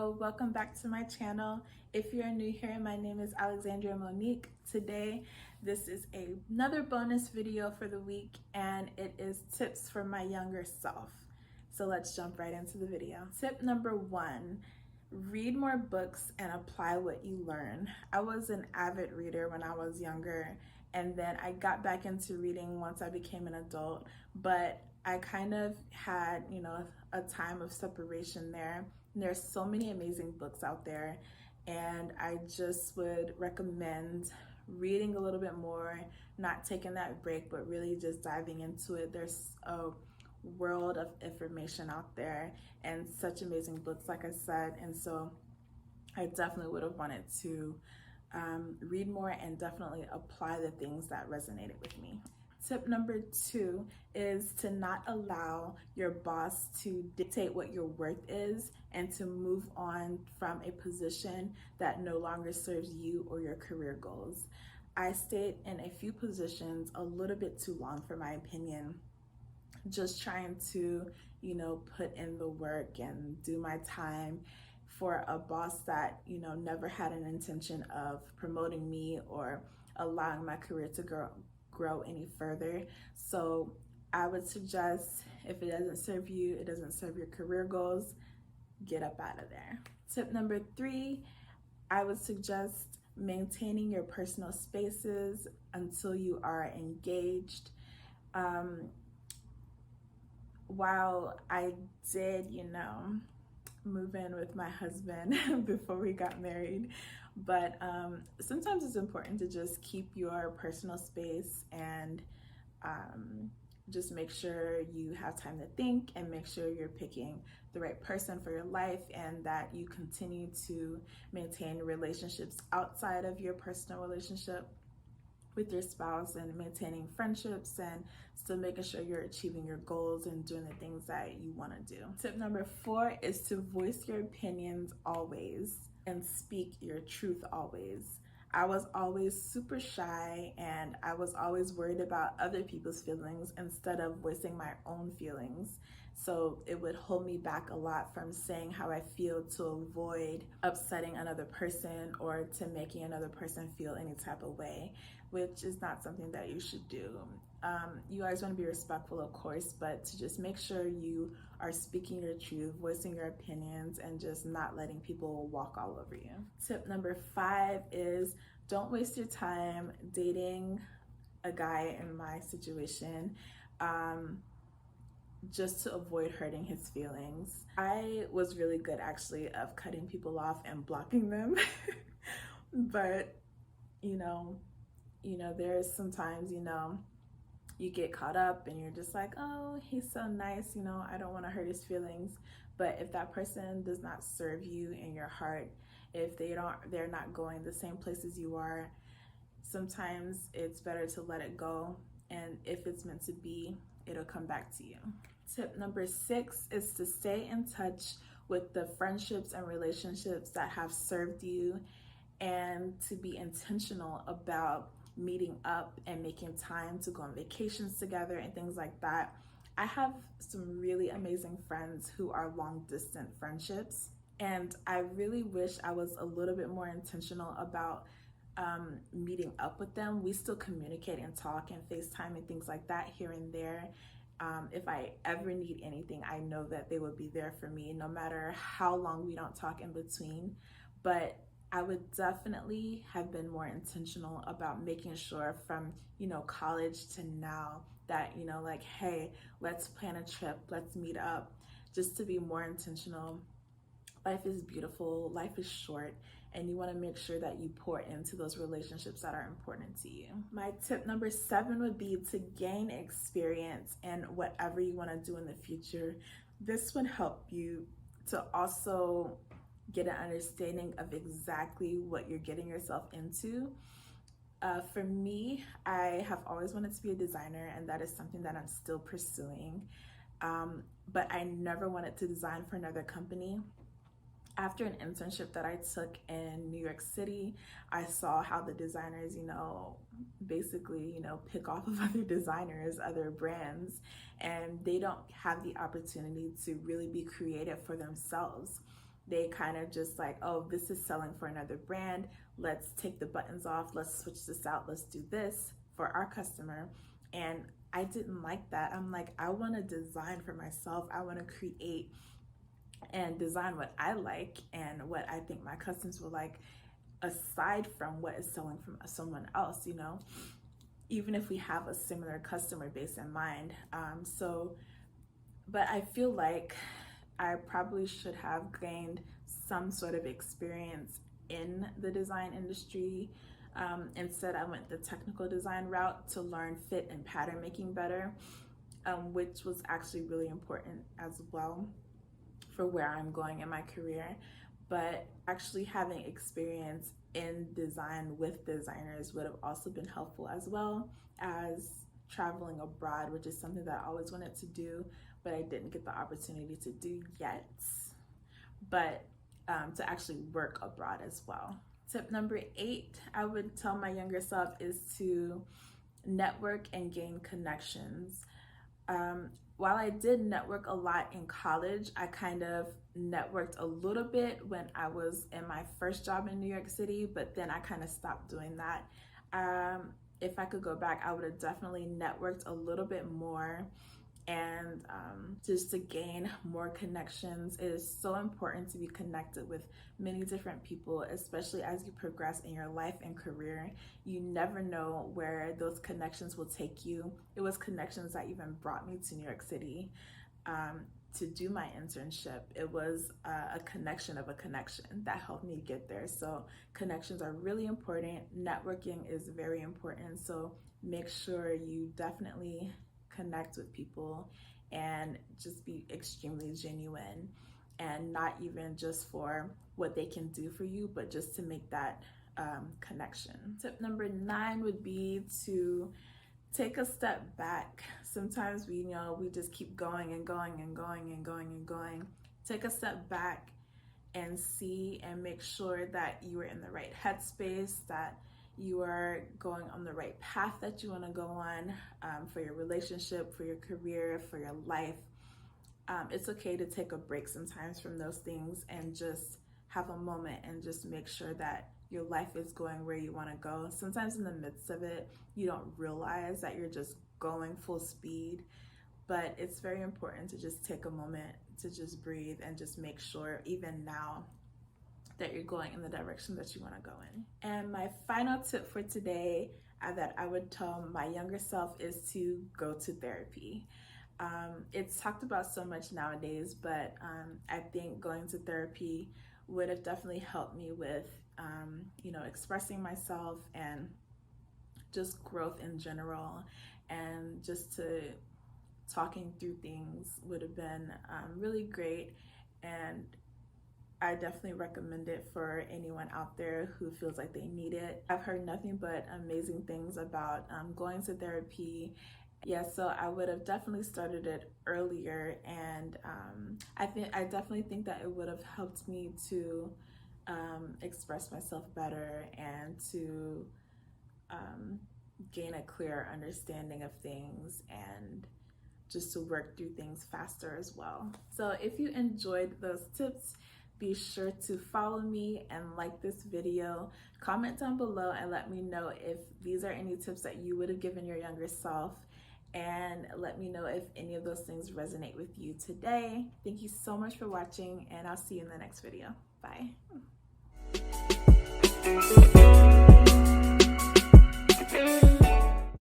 Hello, welcome back to my channel. If you're new here, my name is Monique. Today, this is another bonus video for the week, and it is tips for my younger self. So let's jump right into the video. Tip number 1, read more books and apply what you learn. I was an avid reader when I was younger, and then I got back into reading once I became an adult, but I kind of had, a time of separation there. And there's so many amazing books out there, and I just would recommend reading a little bit more, not taking that break, but really just diving into it. There's a world of information out there and such amazing books, like I said, and so I definitely would have wanted to read more and definitely apply the things that resonated with me. Tip number 2 is to not allow your boss to dictate what your worth is and to move on from a position that no longer serves you or your career goals. I stayed in a few positions a little bit too long, for my opinion, just trying to, put in the work and do my time for a boss that, never had an intention of promoting me or allowing my career to grow any further. So I would suggest, if it doesn't serve you, it doesn't serve your career goals, get up out of there. Tip number 3, I would suggest maintaining your personal spaces until you are engaged. While I did, move in with my husband before we got married, but sometimes it's important to just keep your personal space and just make sure you have time to think and make sure you're picking the right person for your life, and that you continue to maintain relationships outside of your personal relationship with your spouse, and maintaining friendships and still making sure you're achieving your goals and doing the things that you want to do. Tip number 4 is to voice your opinions always and speak your truth always. I was always super shy, and I was always worried about other people's feelings instead of voicing my own feelings. So it would hold me back a lot from saying how I feel, to avoid upsetting another person or to making another person feel any type of way, which is not something that you should do. You always want to be respectful, of course, but to just make sure you are speaking your truth, voicing your opinions, and just not letting people walk all over you. Tip number 5 is don't waste your time dating a guy in my situation, just to avoid hurting his feelings. I was really good, actually, of cutting people off and blocking them, but there's sometimes, you get caught up and you're just like, oh, he's so nice, I don't want to hurt his feelings. But if that person does not serve you in your heart, if they're not going the same places you are, sometimes it's better to let it go. And if it's meant to be, it'll come back to you. Tip number 6 is to stay in touch with the friendships and relationships that have served you, and to be intentional about meeting up and making time to go on vacations together and things like that. I have some really amazing friends who are long distance friendships, and I really wish I was a little bit more intentional about meeting up with them. We still communicate and talk and FaceTime and things like that here and there. If I ever need anything, I know that they would be there for me, no matter how long we don't talk in between. But I would definitely have been more intentional about making sure from, college to now that, like, hey, let's plan a trip, let's meet up, just to be more intentional. Life is beautiful, life is short, and you want to make sure that you pour into those relationships that are important to you. My tip number 7 would be to gain experience in whatever you want to do in the future. This would help you to also get an understanding of exactly what you're getting yourself into. For me, I have always wanted to be a designer, and that is something that I'm still pursuing. But I never wanted to design for another company. After an internship that I took in New York City, I saw how the designers, basically, pick off of other designers, other brands, and they don't have the opportunity to really be creative for themselves. They kind of just like, oh, this is selling for another brand. Let's take the buttons off. Let's switch this out. Let's do this for our customer. And I didn't like that. I'm like, I want to design for myself. I want to create and design what I like and what I think my customers will like, aside from what is selling from someone else, you know, even if we have a similar customer base in mind. But I feel like I probably should have gained some sort of experience in the design industry. Instead, I went the technical design route to learn fit and pattern making better, which was actually really important as well for where I'm going in my career. But actually having experience in design with designers would have also been helpful, as well as traveling abroad, which is something that I always wanted to do, but I didn't get the opportunity to do yet. But to actually work abroad as well. Tip number 8, I would tell my younger self, is to network and gain connections. While I did network a lot in college, I kind of networked a little bit when I was in my first job in New York City, but then I kind of stopped doing that. If I could go back, I would have definitely networked a little bit more, and just to gain more connections. It is so important to be connected with many different people, especially as you progress in your life and career. You never know where those connections will take you. It was connections that even brought me to New York City to do my internship. It was a connection of a connection that helped me get there. So connections are really important. Networking is very important. So make sure you definitely connect with people and just be extremely genuine, and not even just for what they can do for you, but just to make that connection. Tip number 9 would be to take a step back. Sometimes we just keep going and going and going and going and going. Take a step back and see and make sure that you are in the right headspace, that you are going on the right path that you want to go on, for your relationship, for your career, for your life. It's okay to take a break sometimes from those things and just have a moment and just make sure that your life is going where you want to go. Sometimes in the midst of it, you don't realize that you're just going full speed, but it's very important to just take a moment to just breathe and just make sure, even now, that you're going in the direction that you want to go in. And my final tip for today that I would tell my younger self is to go to therapy. It's talked about so much nowadays, but I think going to therapy would have definitely helped me with expressing myself and just growth in general, and just to talking through things would have been really great. And I definitely recommend it for anyone out there who feels like they need it. I've heard nothing but amazing things about going to therapy. Yeah, so I would have definitely started it earlier, and I definitely think that it would have helped me to express myself better and to gain a clearer understanding of things, and just to work through things faster as well. So if you enjoyed those tips, be sure to follow me and like this video. Comment down below and let me know if these are any tips that you would have given your younger self, and let me know if any of those things resonate with you today. Thank you so much for watching, and I'll see you in the next video. Bye.